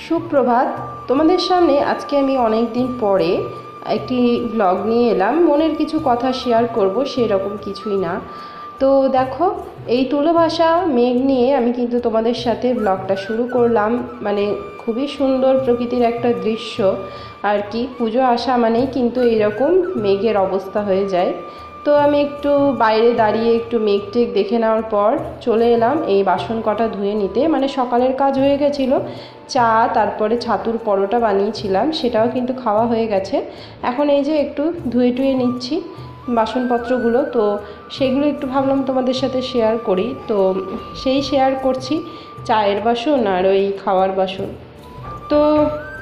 সুপ্রভাত। তোমাদের সামনে আজকে আমি অনেক দিন পরে একটি ব্লগ নিয়ে এলাম। মনের কিছু কথা শেয়ার করব, সেরকম কিছুই না। তো দেখো, এই তুলোভাষা মেঘ নিয়ে আমি কিন্তু তোমাদের সাথে ব্লগটা শুরু করলাম। মানে খুবই সুন্দর প্রকৃতির একটা দৃশ্য আর কি। পুজো আসা মানেই কিন্তু এইরকম মেঘের অবস্থা হয়ে যায়। তো আমি একটু বাইরে দাঁড়িয়ে একটু মেঘ টেঘ দেখে নেওয়ার পর চলে এলাম এই বাসন কটা ধুয়ে নিতে। মানে সকালের কাজ হয়ে গেছিলো, চা তারপরে ছাতুর পরোটা বানিয়েছিলাম, সেটাও কিন্তু খাওয়া হয়ে গেছে। এখন এই যে একটু ধুয়ে টুয়ে নিচ্ছি বাসনপত্রগুলো, তো সেগুলো একটু ভাবলাম তোমাদের সাথে শেয়ার করি। তো সেই শেয়ার করছি চায়ের বাসন আর ওই খাওয়ার বাসন। তো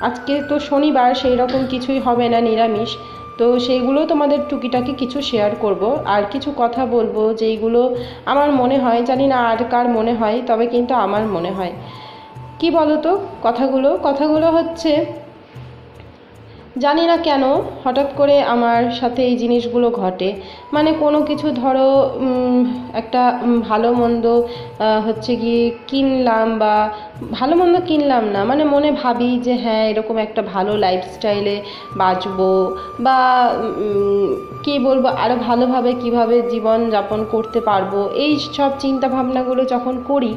আজকে তো শনিবার, সেই রকম কিছুই হবে না, নিরামিষ। তো সেইগুলো তোমাদের টুকিটাকি কিছু শেয়ার করব, আর কিছু কথা বলবো যেইগুলো আমার মনে হয়, জানি না আর কার মনে হয়, তবে কিন্তু আমার মনে হয়। কি বলো তো কথাগুলো হচ্ছে, জানি না কেন হঠাৎ করে আমার সাথে এই জিনিসগুলো ঘটে। মানে কোনো কিছু ধরো একটা ভালো মন্দ হচ্ছে গিয়ে কিনলাম, বা ভালো মন্দ কিনলাম না, মানে মনে ভাবি যে হ্যাঁ এরকম একটা ভালো লাইফস্টাইলে বাঁচবো, বা কী বলবো, আরও ভালোভাবে কিভাবে জীবন যাপন করতে পারবো, এই সব চিন্তা ভাবনাগুলো যখন করি,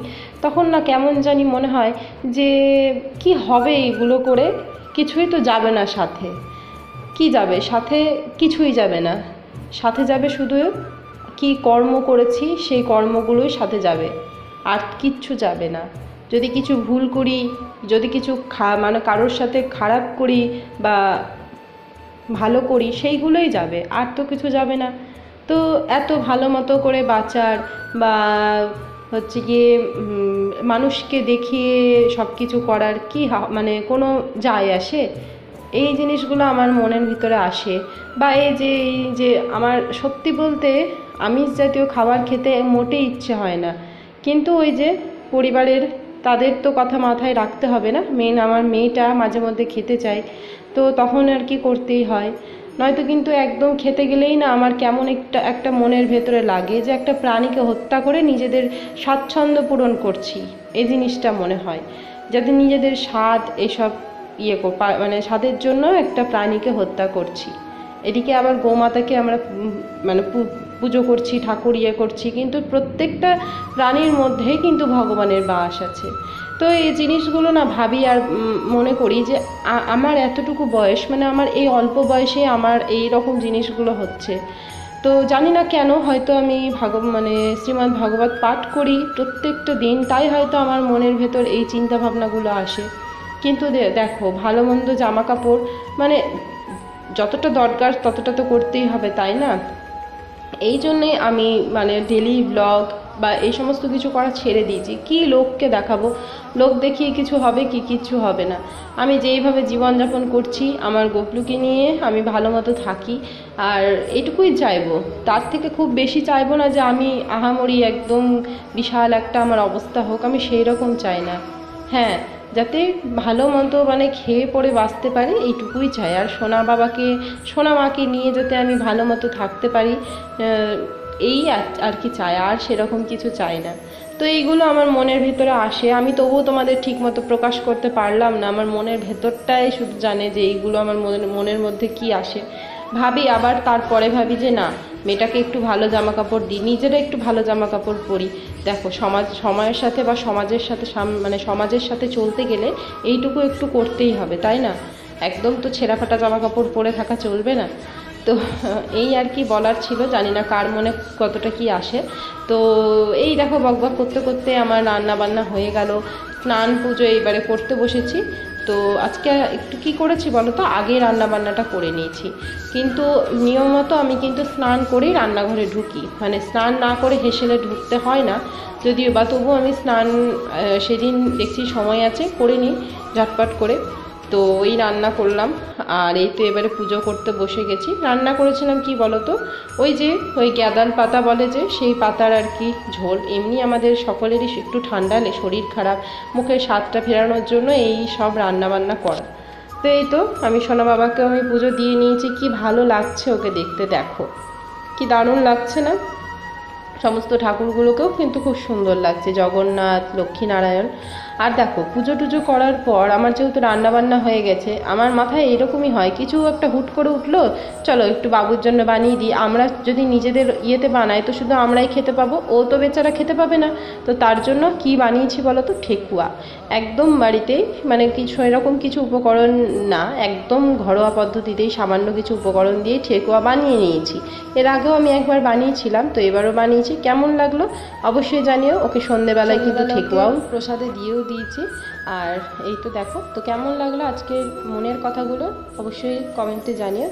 তখন না কেমন জানি মনে হয় যে কি হবে এইগুলো করে, কিছুই তো যাবে না সাথে। কি যাবে সাথে? কিছুই যাবে না সাথে। যাবে শুধু কি কর্ম করেছি সেই কর্মগুলোই সাথে যাবে, আর কিচ্ছু যাবে না। যদি কিছু ভুল করি, যদি কিছু মানে কারোর সাথে খারাপ করি বা ভালো করি, সেইগুলোই যাবে, আর তো কিছু যাবে না। তো এত ভালো মতো করে বাঁচার বা হচ্ছে গিয়ে মানুষকে দেখিয়ে সব কিছু করার কি মানে কোনো যায় আসে? এই জিনিসগুলো আমার মনের ভিতরে আসে। বা এই যে আমার সত্যি বলতে আমিষ জাতীয় খাবার খেতে মোটেই ইচ্ছে হয় না, কিন্তু ওই যে পরিবারের তাদের তো কথা মাথায় রাখতে হবে না। মেন আমার মেয়েটা মাঝে মধ্যে খেতে চায়, তো তখন আর কি করতেই হয়। নয়তো কিন্তু একদম খেতে গেলেই না আমার কেমন একটা মনের ভেতরে লাগে যে একটা প্রাণীকে হত্যা করে নিজেদের স্বাচ্ছন্দ্য পূরণ করছি, এই জিনিসটা মনে হয়। যাতে নিজেদের স্বাদ এসব মানে স্বাদের জন্য একটা প্রাণীকে হত্যা করছি। এদিকে আবার গোমাতাকে আমরা মানে পুজো করছি, ঠাকুর করছি, কিন্তু প্রত্যেকটা প্রাণীর মধ্যেই কিন্তু ভগবানের বাস আছে। তো এই জিনিসগুলো না ভাবি আর মনে করি যে আমার এতটুকু বয়স, মানে আমার এই অল্প বয়সে আমার এই রকম জিনিসগুলো হচ্ছে। তো জানি না কেন, হয়তো আমি মানে শ্রীমদ্ ভাগবত পাঠ করি প্রত্যেকটা দিন, তাই হয়তো আমার মনের ভেতর এই চিন্তা ভাবনাগুলো আসে। কিন্তু দেখো, ভালো মন্দ জামা কাপড় মানে যতটা দরকার ততটা তো করতেই হবে, তাই না? এই জন্যে আমি মানে ডেলি ব্লগ বা এই সমস্ত কিছু করা ছেড়ে দিয়েছি। কি লোককে দেখাবো? লোক দেখিয়ে কিছু হবে কি? কিচ্ছু হবে না। আমি যেইভাবে জীবনযাপন করছি, আমার গোপলুকে নিয়ে আমি ভালো মতো থাকি, আর এটুকুই চাইবো। তার থেকে খুব বেশি চাইবো না যে আমি আহামরি একদম বিশাল একটা আমার অবস্থা হোক, আমি সেই রকম চাই না। হ্যাঁ, যাতে ভালো মতো মানে খেয়ে পড়ে বাঁচতে পারি, এইটুকুই চাই। আর সোনা মাকে নিয়ে যাতে আমি ভালো মতো থাকতে পারি, এই আর কি চাই, আর সেরকম কিছু চাই না। তো এইগুলো আমার মনের ভেতরে আসে, আমি তবুও তোমাদের ঠিক মতো প্রকাশ করতে পারলাম না। আমার মনের ভেতরটাই শুধু জানে যে এইগুলো আমার মনের মধ্যে কি আসে। ভাবি, আবার তারপরে ভাবি যে না, মেয়েটাকে একটু ভালো জামা কাপড় দিই, নিজেরা একটু ভালো জামা কাপড় পরি। দেখো, সময়ের সাথে বা সমাজের সাথে মানে সমাজের সাথে চলতে গেলে এইটুকু একটু করতেই হবে, তাই না? একদম তো ছেঁড়া ফাটা জামা কাপড় পরে থাকা চলবে না। তো এই আর কি বলার ছিল, জানি না কার মনে কতটা কি আসে। তো এই দেখো, বকবক করতে করতে আমার রান্না বান্না হয়ে গেল, স্নান পুজো এইবারে করতে বসেছি। তো আজকে একটু কি করেছি বলো তো, আগে রান্না বান্নাটা করে নিয়েছি, কিন্তু নিয়ম মতো আমি কিন্তু স্নান করেই রান্নাঘরে ঢুকি। মানে স্নান না করে হেসেলে ঢুকতে হয় না যদিও, বা তবু আমি স্নান সেদিন দেখছি সময় আছে, করে নিই ঝটপট করে। তো ওই রান্না করলাম, আর এই তো এবারে পুজো করতে বসে গেছি। রান্না করেছিলাম কি বলো তো, ওই গ্যাদাল পাতা বলে যে, সেই পাতার আর কি ঝোল। এমনি আমাদের সকলেরই একটু ঠান্ডা, শরীর খারাপ, মুখের স্বাদটা ফেরানোর জন্য এই সব রান্নাবান্না করা। তো এই তো আমি সোনা বাবাকে আমি পুজো দিয়ে নিয়েছি। কি ভালো লাগছে ওকে দেখতে, দেখো কি দারুণ লাগছে না? সমস্ত ঠাকুরগুলোকেও কিন্তু খুব সুন্দর লাগছে, জগন্নাথ, লক্ষ্মীনারায়ণ। আর দেখো পুজো টুজো করার পর আমার যেহেতু রান্নাবান্না হয়ে গেছে, আমার মাথায় এরকমই হয় কিছু একটা হুট করে উঠলো, চলো একটু বাবুর জন্য বানিয়ে দিই। আমরা যদি নিজেদের ইয়েতে বানাই তো শুধু আমরাই খেতে পাবো, ও তো বেচারা খেতে পাবে না। তো তার জন্য কি বানিয়েছি বলো তো, ঠেকুয়া। একদম বাড়িতেই, মানে কিছু এরকম কিছু উপকরণ না, একদম ঘরোয়া পদ্ধতিতেই সামান্য কিছু উপকরণ দিয়ে ঠেকুয়া বানিয়ে নিয়েছি। এর আগেও আমি একবার বানিয়েছিলাম, তো এবারও বানিয়েছি। কেমন লাগলো অবশ্যই জানিও। ওকে সন্ধেবেলায় কিন্তু ঠেকুয়াও প্রসাদে দিয়েও দিয়েছি। আর এই তো দেখো, তো কেমন লাগলো আজকের মনের কথাগুলো অবশ্যই কমেন্টে জানিও।